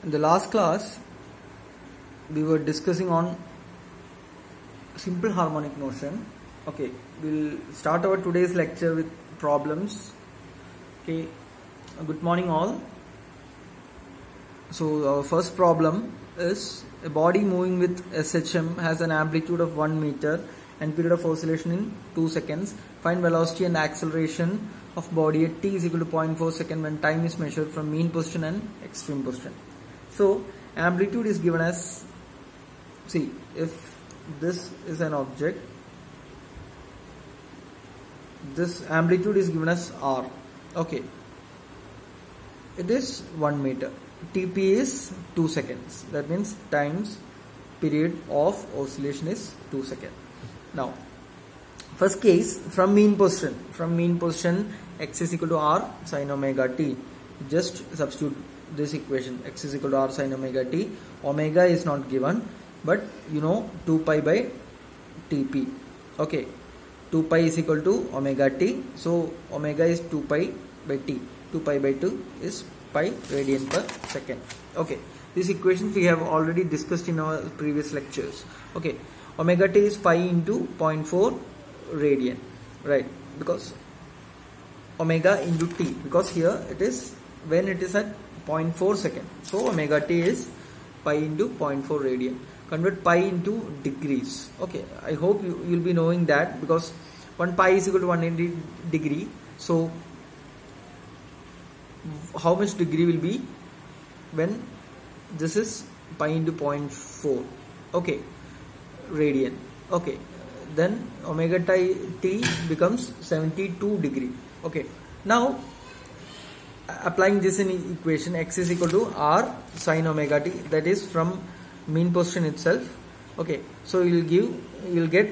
In the last class we were discussing on simple harmonic motion. Okay, we'll start our today's lecture with problems. Okay, good morning all. So our first problem is a body moving with SHM has an amplitude of 1 meter and period of oscillation in 2 seconds. Find velocity and acceleration of body at t is equal to 0.4 second when time is measured from mean position and extreme position. So amplitude is given as, see, if this is an object, this amplitude is given as r. Okay, it is 1 meter. TP is 2 seconds. That means times period of oscillation is 2 seconds. Now, first case, from mean position x is equal to r sin omega t. Just substitute this equation, x is equal to r sin omega t. Omega is not given, but you know 2 pi by tp. Okay, 2 pi is equal to omega t. So omega is 2 pi by t. 2 pi by 2 is pi radian per second. Okay, these equations we have already discussed in our previous lectures. Okay, omega t is pi into 0.4 radian, right? Because omega into t, because here it is when it is at 0.4 second. So omega t is pi into 0.4 radian. Convert pi into degrees. Okay, I hope you will be knowing that, because 1 pi is equal to 180 degree. So how much degree will be when this is pi into 0.4? Okay, radian. Okay, then omega t becomes 72 degree. Okay, now applying this in equation, x is equal to r sin omega t, that is from mean position itself. Okay, so you will get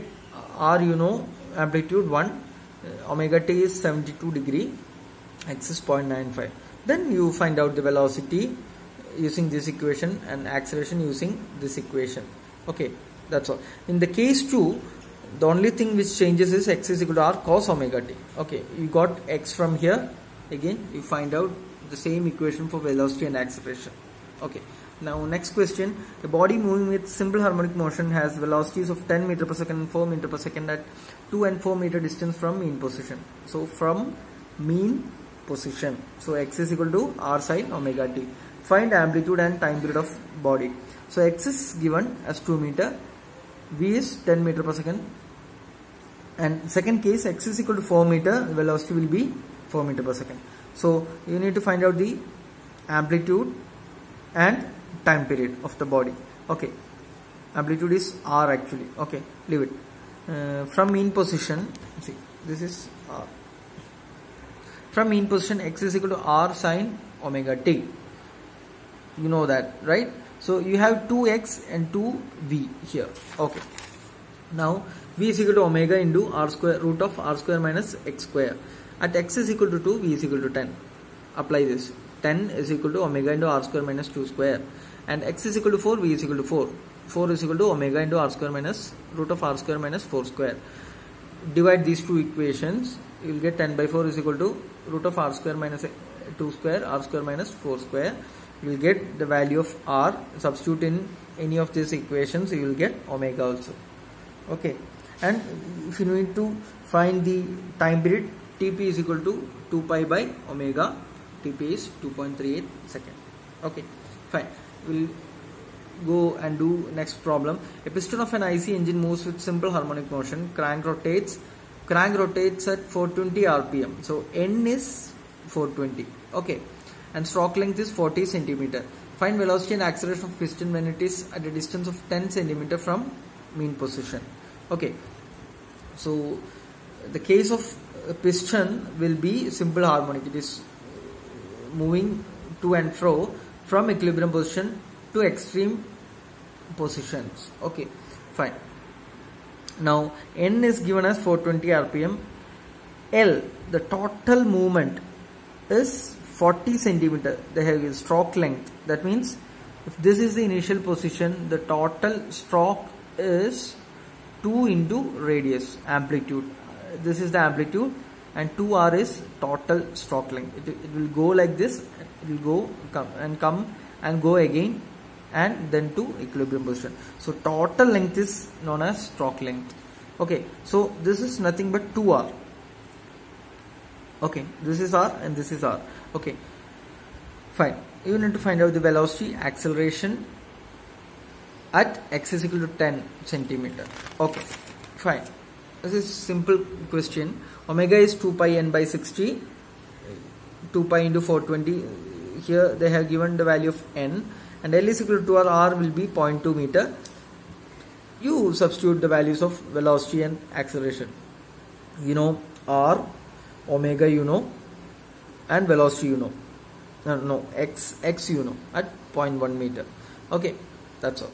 r, you know, amplitude 1, omega t is 72 degree, x is 0.95. Then you find out the velocity using this equation and acceleration using this equation. Okay, that's all. In the case 2, the only thing which changes is x is equal to r cos omega t. Okay, you got x from here. Again, you find out the same equation for velocity and acceleration. Okay, now next question. A body moving with simple harmonic motion has velocities of 10 meter per second and 4 meter per second at 2 and 4 meter distance from mean position. So from mean position, so x is equal to r sin omega t. Find amplitude and time period of body. So x is given as 2 meter, v is 10 meter per second, and second case, x is equal to 4 meter, velocity will be 4 meter per second. So you need to find out the amplitude and time period of the body. Okay, amplitude is r actually. Okay, leave it. From mean position, see, this is r. From mean position, x is equal to r sin omega t. You know that, right? So you have 2x and 2v here. Okay, now v is equal to omega into r square, root of r square minus x square. At x is equal to 2, v is equal to 10. Apply this. 10 is equal to omega into r square minus 2 square. And x is equal to 4, v is equal to 4. 4 is equal to omega into r square minus root of r square minus 4 square. Divide these two equations. You will get 10 by 4 is equal to root of r square minus 2 square, r square minus 4 square. You will get the value of r. Substitute in any of these equations, you will get omega also. Okay, and if you need to find the time period, TP is equal to 2 pi by omega. TP is 2.38 second. Okay, fine. We'll go and do next problem. A piston of an IC engine moves with simple harmonic motion. Crank rotates at 420 rpm. So N is 420. Okay, and stroke length is 40 centimeter. Find velocity and acceleration of piston when it is at a distance of 10 centimeter from mean position. Okay, so the case of a piston will be simple harmonic. It is moving to and fro from equilibrium position to extreme positions. Okay, fine. Now N is given as 420 rpm. L, the total movement, is 40 centimeter. They have stroke length. That means if this is the initial position, the total stroke is 2 into radius, amplitude. This is the amplitude, and 2r is total stroke length. It will go like this. It will go come and go again and then to equilibrium position. So total length is known as stroke length. Okay, so this is nothing but 2r. Okay, this is r and this is r. Okay, fine. You need to find out the velocity, acceleration at x is equal to 10 centimeter. Okay, fine. This is simple question. Omega is 2 pi n by 60, 2 pi into 420. Here they have given the value of n, and L is equal to 2r, r will be 0.2 meter. You substitute the values of velocity and acceleration. You know r, omega you know, and velocity you know. No, x you know at 0.1 meter. Okay, that's all.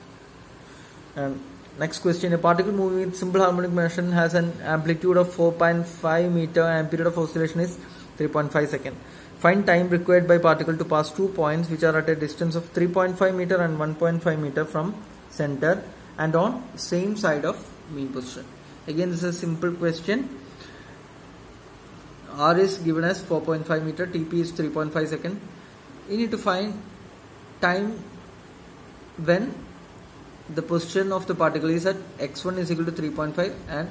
And next question: a particle moving with simple harmonic motion has an amplitude of 4.5 meter and period of oscillation is 3.5 seconds. Find time required by particle to pass 2 points which are at a distance of 3.5 meter and 1.5 meter from center and on same side of mean position. Again, this is a simple question. R is given as 4.5 meter, TP is 3.5 seconds. You need to find time when the position of the particle is at x1 is equal to 3.5 and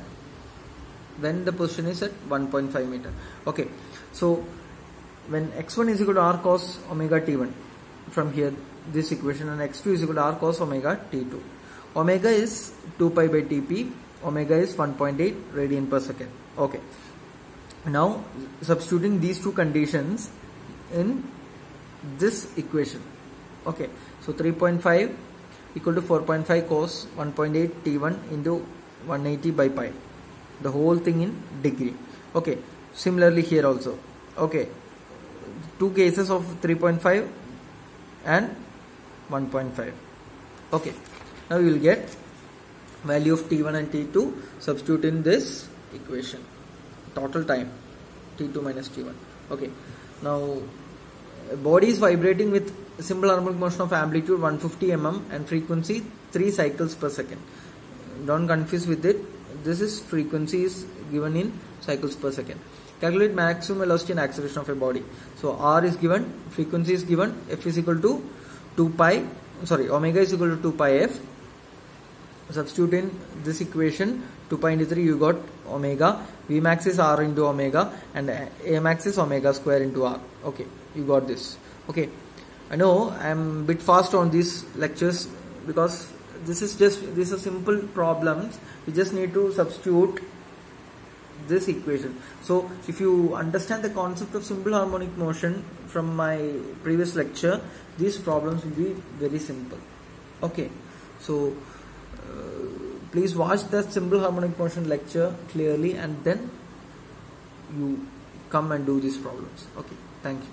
when the position is at 1.5 meter. Okay, so when x1 is equal to r cos omega t1, from here this equation, and x2 is equal to r cos omega t2. Omega is 2 pi by tp, omega is 1.8 radian per second. Okay, now substituting these two conditions in this equation. Okay, so 3.5 equal to 4.5 cos 1.8 t1 into 180 by pi, the whole thing in degree. Okay, similarly here also. Okay, two cases of 3.5 and 1.5. Okay, now you will get value of t1 and t2. Substitute in this equation, total time t2 minus t1. Okay, now a body is vibrating with simple harmonic motion of amplitude 150 mm and frequency 3 cycles per second. Don't confuse with it. This is frequency is given in cycles per second. Calculate maximum velocity and acceleration of a body. So r is given, frequency is given, f is equal to 2 pi, omega is equal to 2 pi f. Substitute in this equation, 2 pi into 3 you got omega, V max is r into omega and A max is omega square into r. Okay, you got this. Okay, I know I am a bit fast on these lectures because these are simple problems. We just need to substitute this equation. So if you understand the concept of simple harmonic motion from my previous lecture, these problems will be very simple. Okay, so please watch that simple harmonic motion lecture clearly and then you come and do these problems. Okay, thank you.